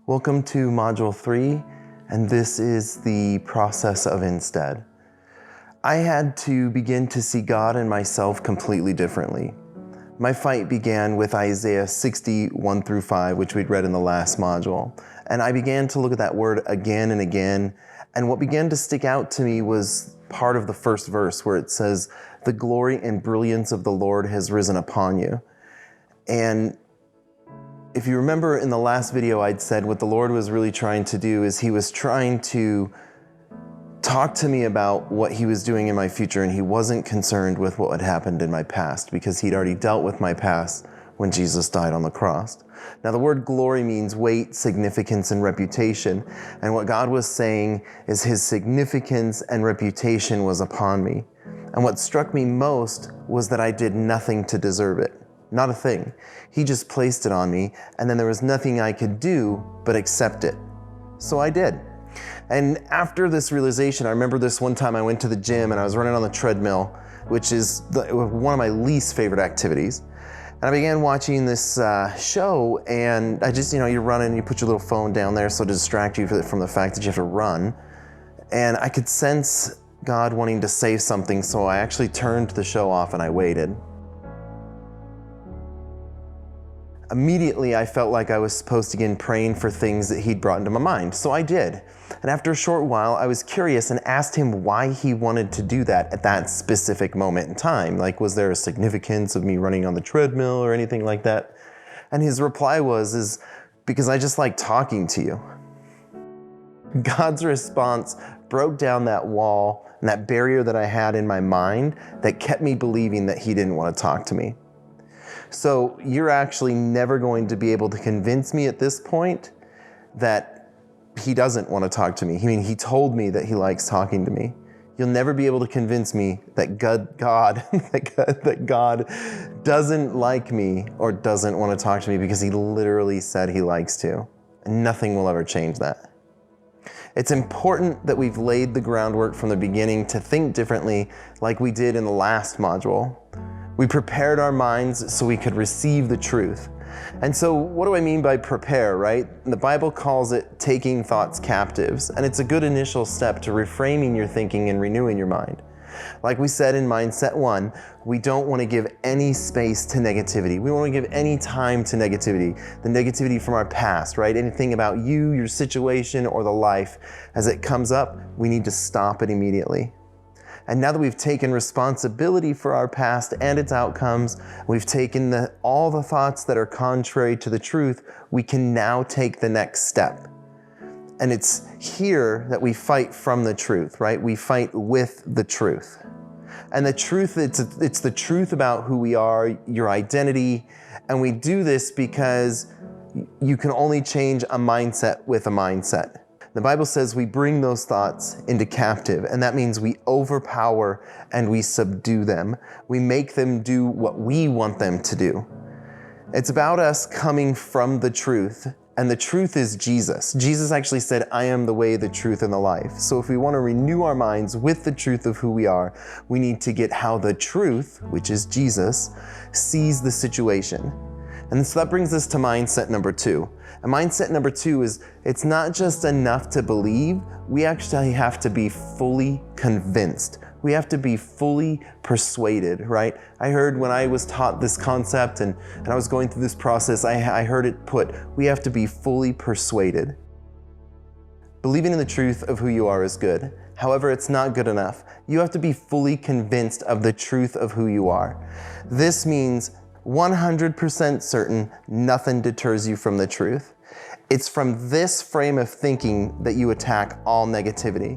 Welcome to Module 3, and this is the process of instead. I had to begin to see God and myself completely differently. My fight began with Isaiah 60, 1 through 5, which we'd read in the last module. And I began to look at that word again and again, and what began to stick out to me was part of the first verse where it says, "The glory and brilliance of the Lord has risen upon you." And if you remember in the last video, I'd said what the Lord was really trying to do is he was trying to talk to me about what he was doing in my future, and he wasn't concerned with what had happened in my past because he'd already dealt with my past when Jesus died on the cross. Now the word glory means weight, significance, and reputation. And what God was saying is his significance and reputation was upon me. And what struck me most was that I did nothing to deserve it. Not a thing. He just placed it on me, and then there was nothing I could do but accept it. So I did. And after this realization, I remember this one time I went to the gym and I was running on the treadmill, which is one of my least favorite activities. And I began watching this show, and I just, you're running and you put your little phone down there so to distract you from the fact that you have to run. And I could sense God wanting to say something, so I actually turned the show off and I waited. Immediately, I felt like I was supposed to begin praying for things that he'd brought into my mind, so I did. And after a short while, I was curious and asked him why he wanted to do that at that specific moment in time. Like, was there a significance of me running on the treadmill or anything like that? And his reply is because I just like talking to you. God's response broke down that wall and that barrier that I had in my mind that kept me believing that he didn't want to talk to me. So you're actually never going to be able to convince me at this point that he doesn't want to talk to me. I mean, he told me that he likes talking to me. You'll never be able to convince me that God doesn't like me or doesn't want to talk to me, because he literally said he likes to. And nothing will ever change that. It's important that we've laid the groundwork from the beginning to think differently, like we did in the last module. We prepared our minds so we could receive the truth. And so what do I mean by prepare, right? The Bible calls it taking thoughts captives, and it's a good initial step to reframing your thinking and renewing your mind. Like we said in Mindset 1, we don't want to give any space to negativity. We don't want to give any time to negativity. The negativity from our past, right? Anything about you, your situation, or the life. As it comes up, we need to stop it immediately. And now that we've taken responsibility for our past and its outcomes, we've taken all the thoughts that are contrary to the truth, we can now take the next step. And it's here that we fight from the truth, right? We fight with the truth. And the truth, it's the truth about who we are, your identity. And we do this because you can only change a mindset with a mindset. The Bible says we bring those thoughts into captive, and that means we overpower and we subdue them. We make them do what we want them to do. It's about us coming from the truth, and the truth is Jesus. Jesus actually said, "I am the way, the truth, and the life." So if we want to renew our minds with the truth of who we are, we need to get how the truth, which is Jesus, sees the situation. And so that brings us to mindset number 2. And mindset number 2 is, it's not just enough to believe, we actually have to be fully convinced. We have to be fully persuaded, right? I heard when I was taught this concept and I was going through this process, I heard it put, we have to be fully persuaded. Believing in the truth of who you are is good. However, it's not good enough. You have to be fully convinced of the truth of who you are. This means 100% certain nothing deters you from the truth. It's from this frame of thinking that you attack all negativity.